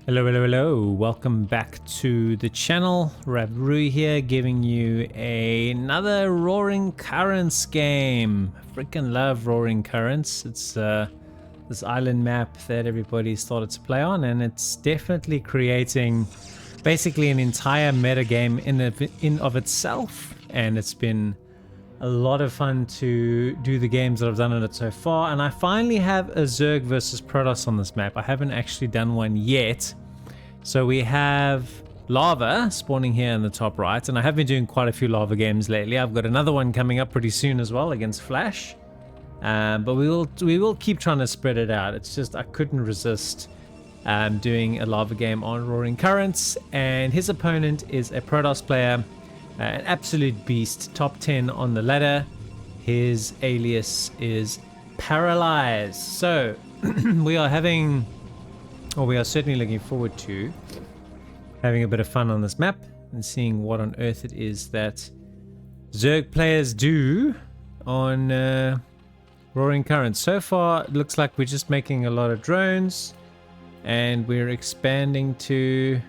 Hello, hello, hello. Welcome back to the channel. Ravru here, giving you another Roaring Currents game. Freaking love Roaring Currents. It's this island map that everybody started to play on, and it's definitely creating basically an entire meta game in of itself. And it's been a lot of fun to do the games that I've done on it so far, and I finally have a Zerg versus Protoss on this map. I haven't actually done one yet. So we have Larva spawning here in the top right, and I have been doing quite a few Larva games lately. I've got another one coming up pretty soon as well against Flash, but we will keep trying to spread it out. It's just I couldn't resist doing a Larva game on Roaring Currents, and his opponent is a Protoss player. An absolute beast, top 10 on the ladder. His alias is Paralyze. So we are certainly looking forward to having a bit of fun on this map and seeing what on earth it is that Zerg players do on Roaring Currents. So far, it looks like we're just making a lot of drones, and we're expanding to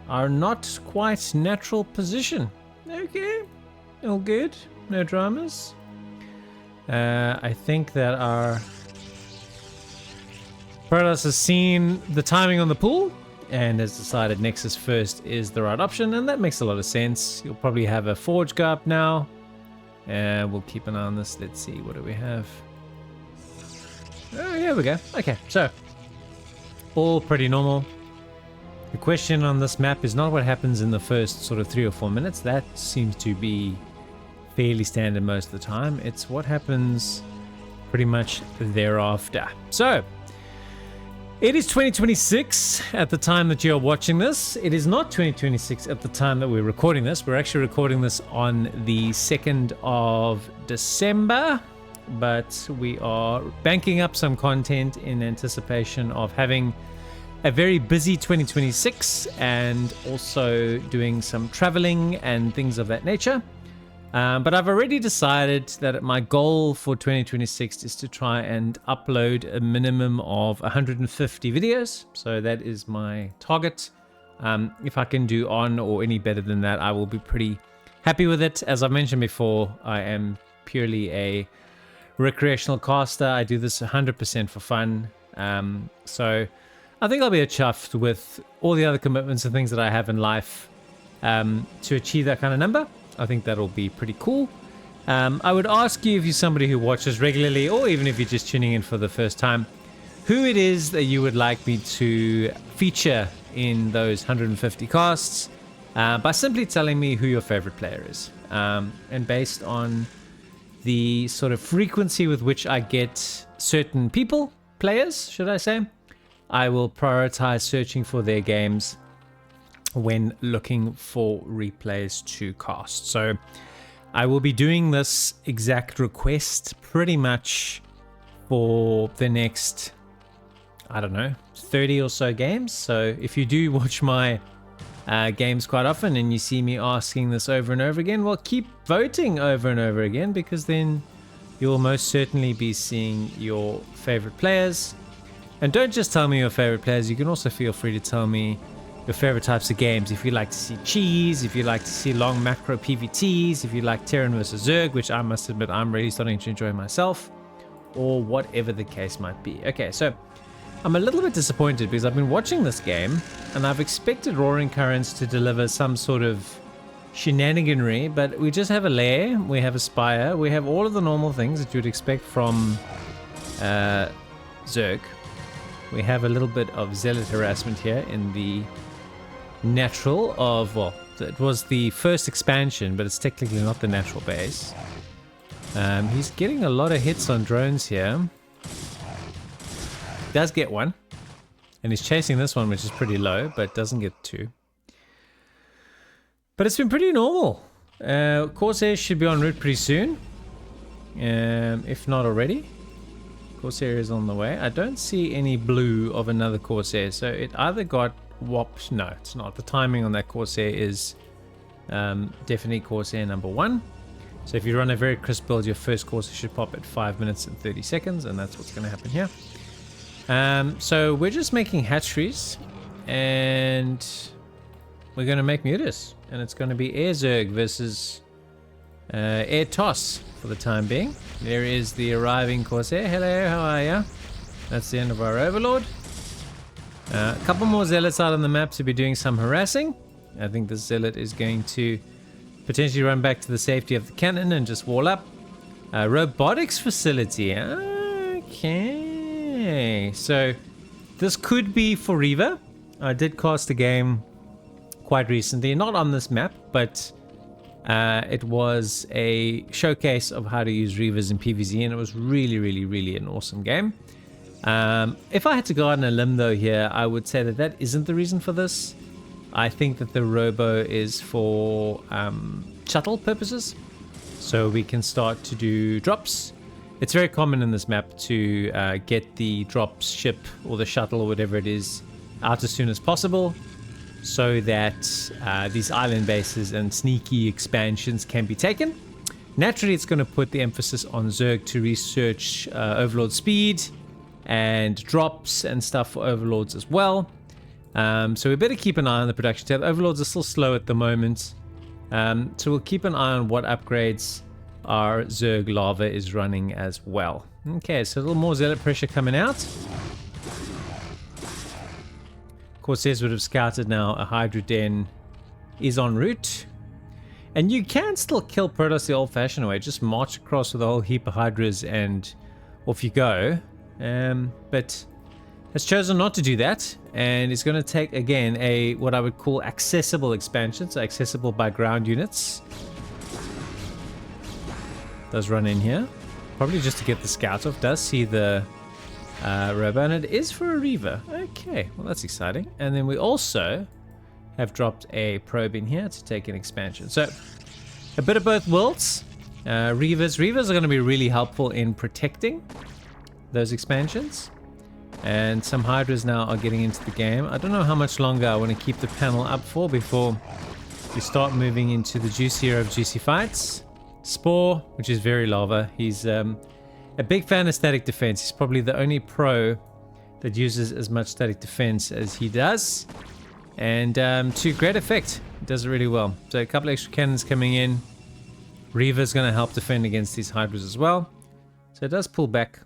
our not quite natural position. Okay, all good, no dramas. I think that our Protoss has seen the timing on the pool and has decided Nexus first is the right option, and that makes a lot of sense. You'll probably have a forge go up now. We'll keep an eye on this. Let's see, what do we have? Oh, here we go. Okay, so all pretty normal. The question on this map is not what happens in the first sort of 3 or 4 minutes. That seems to be fairly standard most of the time. It's what happens pretty much thereafter. So it is 2026 at the time that you're watching this. It is not 2026 at the time that we're recording this. We're actually recording this on the 2nd of December, but we are banking up some content in anticipation of having a very busy 2026 and also doing some traveling and things of that nature. But I've already decided that my goal for 2026 is to try and upload a minimum of 150 videos. So that is my target. If I can do on or any better than that, I will be pretty happy with it. As I mentioned before, I am purely a recreational caster. I do this 100% for fun. So I think I'll be chuffed with all the other commitments and things that I have in life to achieve that kind of number. I think that'll be pretty cool. I would ask you, if you're somebody who watches regularly, or even if you're just tuning in for the first time, who it is that you would like me to feature in those 150 casts by simply telling me who your favorite player is. And based on the sort of frequency with which I get certain players, should I say, I will prioritize searching for their games when looking for replays to cast. So I will be doing this exact request pretty much for the next, I don't know, 30 or so games. So if you do watch my games quite often and you see me asking this over and over again, well, keep voting over and over again, because then you'll most certainly be seeing your favorite players. And don't just tell me your favorite players, you can also feel free to tell me your favorite types of games. If you like to see cheese, if you like to see long macro PVTs, if you like Terran versus Zerg, which I must admit I'm really starting to enjoy myself, or whatever the case might be. Okay, so I'm a little bit disappointed because I've been watching this game and I've expected Roaring Currents to deliver some sort of shenaniganry, but we just have a lair, we have a spire, we have all of the normal things that you'd expect from Zerg. We have a little bit of zealot harassment here in the natural of, well, it was the first expansion, but it's technically not the natural base. He's getting a lot of hits on drones here. Does get one. And he's chasing this one, which is pretty low, but doesn't get two. But it's been pretty normal. Corsair should be en route pretty soon. If not already. Corsair is on the way. I don't see any blue of another Corsair, so it either got whopped. No, it's not. The timing on that Corsair is definitely Corsair number 1. So if you run a very crisp build, your first Corsair should pop at 5 minutes and 30 seconds, and that's what's going to happen here. So we're just making hatcheries And we're going to make Mutus. And it's going to be Air Zerg versus Air Toss for the time being. There is the arriving Corsair. Hello, how are ya? That's the end of our Overlord. A couple more Zealots out on the map to be doing some harassing. I think the Zealot is going to potentially run back to the safety of the cannon and just wall up. Robotics facility. Okay. So this could be for Reaver. I did cast a game quite recently, not on this map, but it was a showcase of how to use Reavers in PVZ, and it was really an awesome game. If I had to go on a limb though here, I would say that that isn't the reason for this. I think that the Robo is for shuttle purposes, so we can start to do drops. It's very common in this map to get the drops ship or the shuttle or whatever it is out as soon as possible, so that these island bases and sneaky expansions can be taken. Naturally, it's going to put the emphasis on Zerg to research Overlord speed and drops and stuff for Overlords as well. So we better keep an eye on the production tab. Overlords are still slow at the moment. So we'll keep an eye on what upgrades our Zerg Larva is running as well. Okay, so a little more Zealot pressure coming out. Corsairs would have scouted now. A Hydra Den is en route. And you can still kill Protoss the old-fashioned way. Just march across with a whole heap of Hydras and off you go. But has chosen not to do that, and it's going to take again a what I would call accessible expansion, so accessible by ground units. Does run in here, probably just to get the scout off. Does see the Robo, and it is for a Reaver. Okay, well that's exciting. And then we also have dropped a probe in here to take an expansion. So a bit of both worlds. Reavers are going to be really helpful in protecting those expansions. And some Hydras now are getting into the game. I don't know how much longer I want to keep the panel up for before we start moving into the juicier of juicy fights. Spore, which is very Larva. He's a big fan of static defense. He's probably the only pro that uses as much static defense as he does. And to great effect. He does it really well. So a couple extra cannons coming in. Reaver's going to help defend against these Hydras as well. So it does pull back.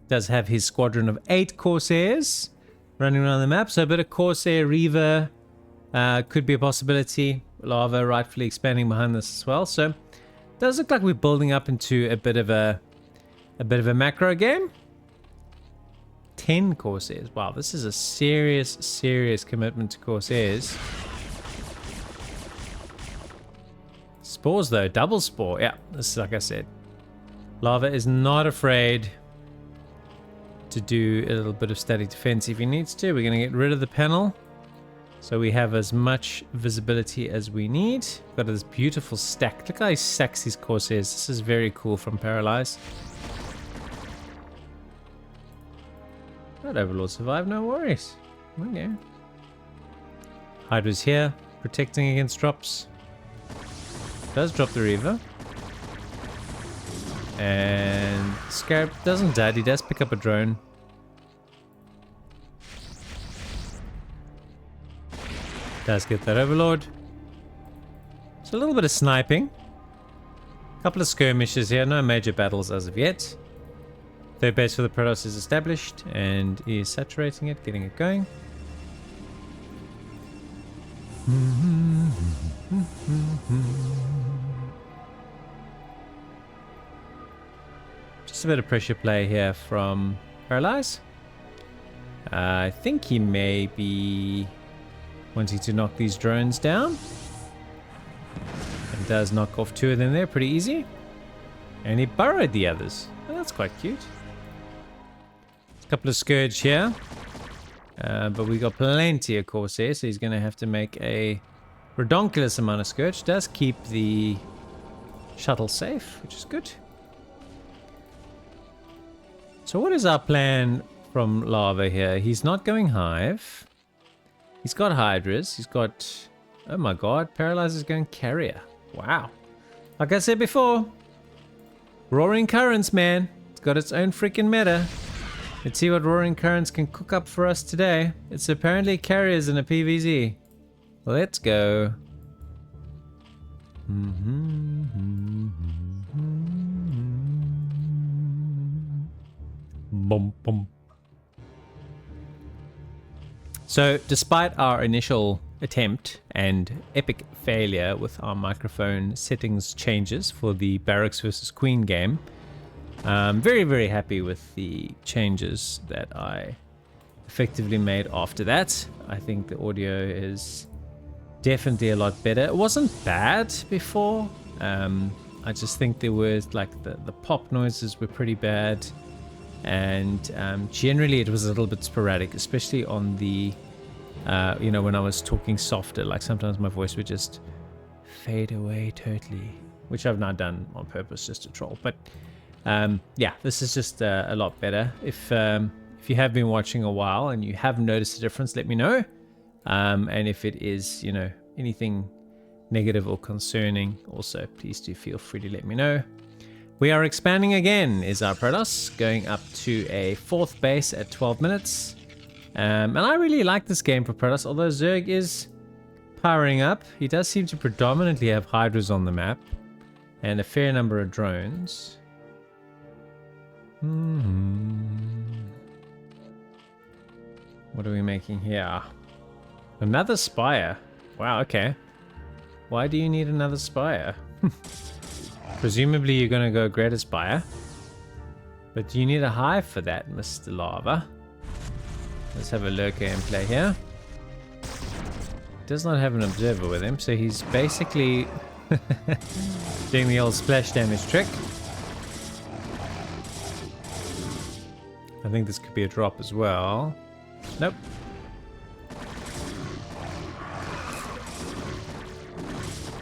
Does have his squadron of 8 Corsairs running around the map, so a bit of Corsair Reaver could be a possibility. Larva rightfully expanding behind this as well, so it does look like we're building up into a bit of a macro game. 10 Corsairs. Wow, this is a serious commitment to Corsairs. Spores though, double spore. Yeah, this is like I said. Larva is not afraid to do a little bit of static defense if he needs to. We're going to get rid of the panel so we have as much visibility as we need. Got this beautiful stack. Look how he stacks his Corsairs. This is very cool from Paralyze. That Overlord survived, no worries. Okay. Hydra's here, protecting against drops. Does drop the Reaver. And Scarab doesn't die, he does pick up a drone. Does get that Overlord. So a little bit of sniping. A couple of skirmishes here, no major battles as of yet. Third base for the Protoss is established and is saturating it, getting it going. Just a bit of pressure play here from Paralyze. I think he may be wanting to knock these drones down. And does knock off 2 of them there pretty easy. And he burrowed the others. Oh, that's quite cute. A couple of Scourge here. But we got plenty of Corsair, so he's going to have to make a redonkulous amount of Scourge. Does keep the shuttle safe, which is good. So what is our plan from Larva here? He's not going Hive. He's got Hydras. He's got... Oh my god, Paralyze is going Carrier. Wow. Like I said before, Roaring Currents, man. It's got its own freaking meta. Let's see what Roaring Currents can cook up for us today. It's apparently carriers in a PVZ. Let's go. Bum, bum. So, despite our initial attempt and epic failure with our microphone settings changes for the Barracks vs. Queen game, I'm very, very happy with the changes that I effectively made after that. I think the audio is definitely a lot better. It wasn't bad before. I just think there was like the pop noises were pretty bad. And generally it was a little bit sporadic, especially on the, when I was talking softer, like sometimes my voice would just fade away totally, which I've not done on purpose just to troll. But yeah, this is just a lot better. If you have been watching a while and you have noticed a difference, let me know. And if it is, anything negative or concerning, also please do feel free to let me know. We are expanding again, is our Protoss, going up to a 4th base at 12 minutes. And I really like this game for Protoss, although Zerg is powering up. He does seem to predominantly have Hydras on the map, and a fair number of drones. What are we making here? Another Spire. Wow, okay. Why do you need another Spire? Presumably you're going to go Greater Spire. But do you need a hive for that, Mr. Larva? Let's have a lurker in play here. Does not have an observer with him, so he's basically doing the old splash damage trick. I think this could be a drop as well. Nope.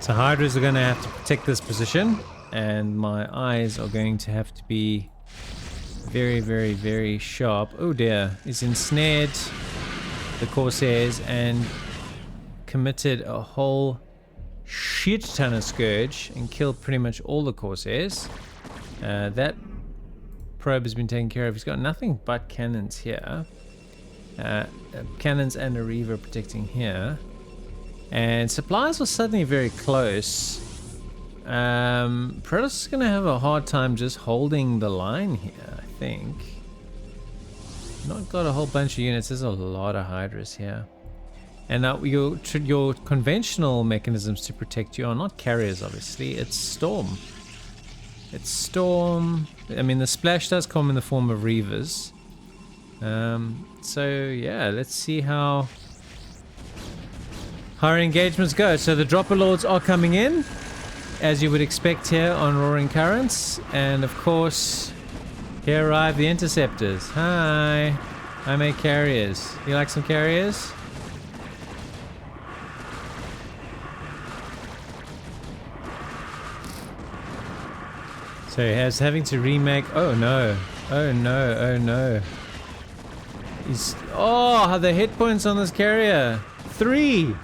So Hydras are going to have to protect this position, and my eyes are going to have to be very, very, very sharp. Oh dear, he's ensnared the Corsairs and committed a whole shit ton of Scourge and killed pretty much all the Corsairs. That probe has been taken care of. He's got nothing but cannons here. Cannons and a Reaver protecting here. And supplies were suddenly very close. Protoss is going to have a hard time just holding the line here, I think. Not got a whole bunch of units. There's a lot of Hydras here. And your conventional mechanisms to protect you are not carriers, obviously. It's Storm. It's Storm. I mean, the splash does come in the form of Reavers. So, yeah, let's see how our engagements go. So the Dropper Lords are coming in, as you would expect here on Roaring Currents. And, of course, here arrive the Interceptors. Hi. I make carriers. You like some carriers? So he has having to remake. Oh no. Oh no. Oh no. Oh, the hit points on this carrier. 3.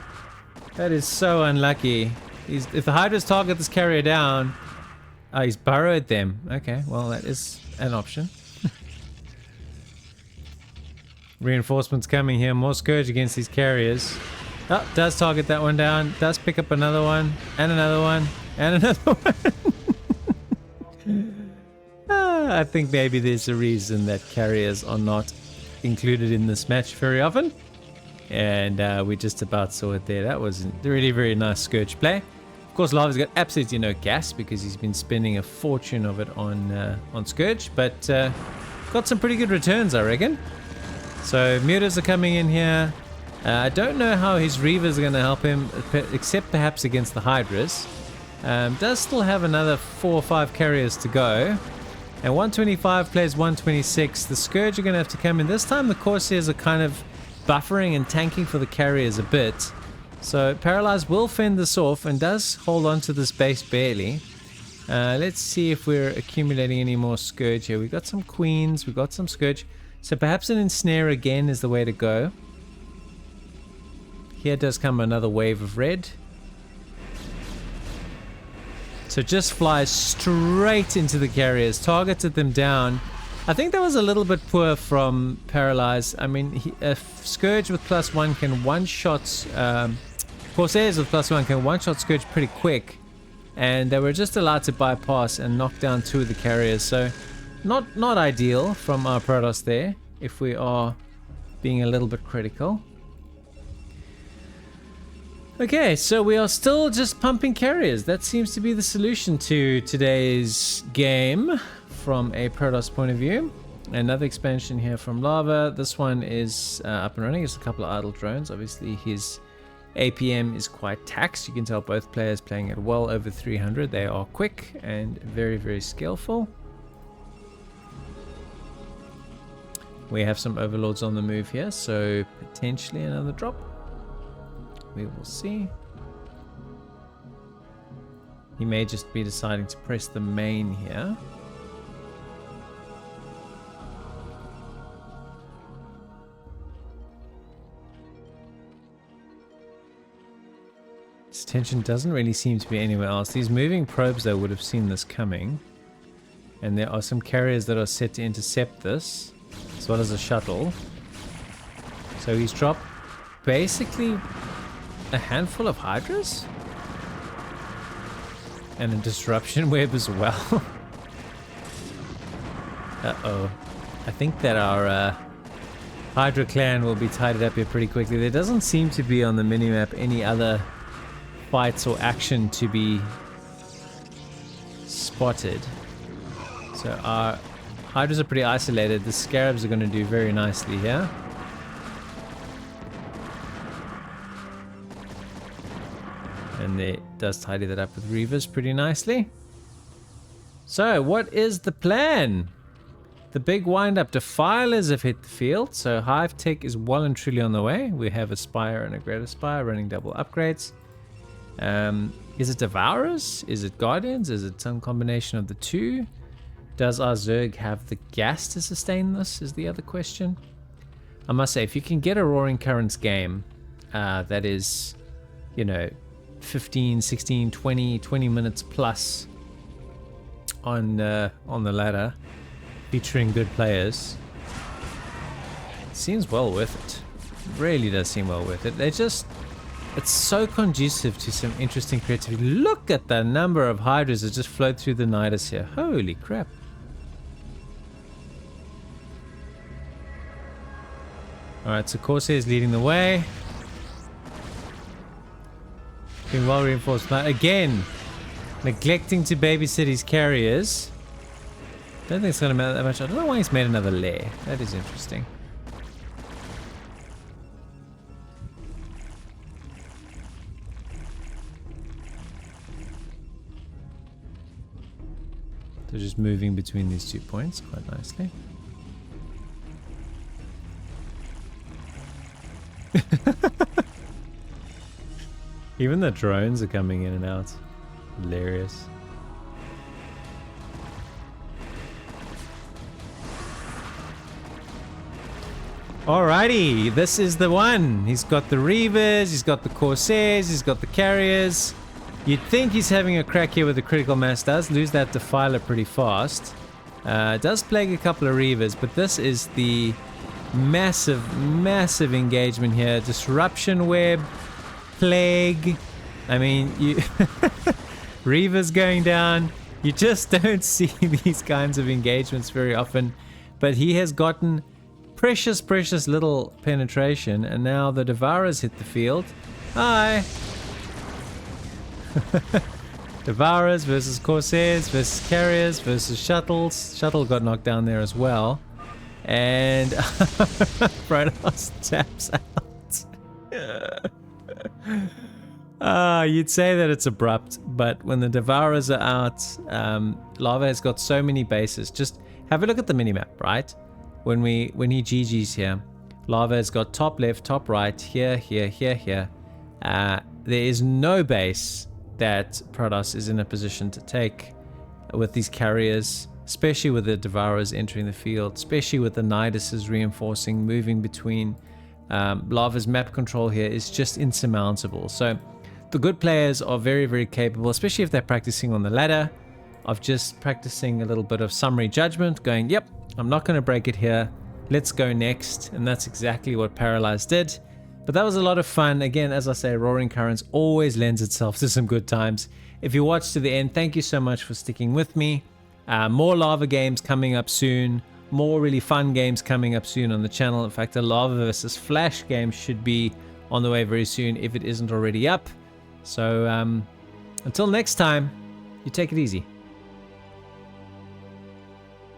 That is so unlucky. If the Hydras target this carrier down, he's burrowed them. Okay, well that is an option. Reinforcements coming here. More Scourge against these carriers. Oh, does target that one down. Does pick up another one. And another one. And another one. I think maybe there's a reason that carriers are not included in this match very often. And we just about saw it there. That was a really, very nice Scourge play. Of course, Larva's got absolutely no gas because he's been spending a fortune of it on Scourge. But got some pretty good returns, I reckon. So Mutas are coming in here. I don't know how his Reavers are going to help him, except perhaps against the Hydras. Does still have another 4 or 5 carriers to go. And 125 plays 126. The Scourge are going to have to come in. This time the Corsairs are kind of buffering and tanking for the carriers a bit. So Paralyze will fend this off and does hold on to this base barely. Let's see if we're accumulating any more Scourge here. We've got some Queens, we've got some Scourge. So perhaps an Ensnare again is the way to go. Here does come another wave of red. So just flies straight into the carriers, targeted them down, I think that was a little bit poor from Paralyze. I mean, a Scourge with +1 can one-shot... Corsairs with +1 can one-shot Scourge pretty quick. And they were just allowed to bypass and knock down 2 of the carriers. So, not ideal from our Protoss there, if we are being a little bit critical. Okay, so we are still just pumping carriers. That seems to be the solution to today's game from a Protoss point of view. Another expansion here from Larva. This one is up and running. It's a couple of idle drones. Obviously, his APM is quite taxed. You can tell both players playing at well over 300. They are quick and very, very skillful. We have some overlords on the move here, so potentially another drop. We will see. He may just be deciding to press the main here. His attention doesn't really seem to be anywhere else. These moving probes, though, would have seen this coming. And there are some carriers that are set to intercept this, as well as a shuttle. So he's dropped basically a handful of Hydras? And a disruption web as well. Uh-oh. I think that our Hydra clan will be tidied up here pretty quickly. There doesn't seem to be on the minimap any other fights or action to be spotted. So our Hydras are pretty isolated. The Scarabs are going to do very nicely here. And it does tidy that up with Reavers pretty nicely. So, what is the plan? The big wind-up defilers have hit the field, so Hive Tech is well and truly on the way. We have a Spire and a Greater Spire running double upgrades. Is it Devourers? Is it Guardians? Is it some combination of the two? Does our Zerg have the gas to sustain this, is the other question. I must say, if you can get a Roaring Currents game that is, you know, 15, 16, 20 minutes plus on the ladder, featuring good players, it seems well worth it. It really does seem well worth it. It's so conducive to some interesting creativity. Look at the number of Hydras that just flowed through the Nidus here. Holy crap. Alright, so Corsair is leading the way. Being well reinforced. Now again, neglecting to babysit his carriers. Don't think it's going to matter that much. I don't know why he's made another lair. That is interesting. So just moving between these 2 points quite nicely. Even the drones are coming in and out. Hilarious. Alrighty, this is the one. He's got the Reavers, he's got the Corsairs, he's got the Carriers. You'd think he's having a crack here with the critical mass. Does lose that Defiler pretty fast. Does plague a couple of Reavers, but this is the massive engagement here. Disruption web, plague. I mean, you Reavers going down. You just don't see these kinds of engagements very often. But he has gotten precious little penetration, and now the Devourers hit the field. Hi. Devourers versus Corsairs versus Carriers versus Shuttles. Shuttle got knocked down there as well. And Protoss taps out. You'd say that it's abrupt, but when the Devourers are out, Larva has got so many bases. Just have a look at the minimap, right? When he GG's here, Larva has got top left, top right, here. There is no base that Protoss is in a position to take with these carriers, especially with the Devourers entering the field, especially with the Niduses reinforcing, moving between. Larva's map control here is just insurmountable. So the good players are very capable, especially if they're practicing on the ladder, of just practicing a little bit of summary judgment, going, yep, I'm not going to break it here. Let's go next. And that's exactly what Paralyze did. But that was a lot of fun. Again, as I say, Roaring Currents always lends itself to some good times. If you watched to the end, thank you so much for sticking with me. More Larva games coming up soon. More really fun games coming up soon on the channel. In fact, a Larva versus Flash game should be on the way very soon if it isn't already up. So until next time, you take it easy.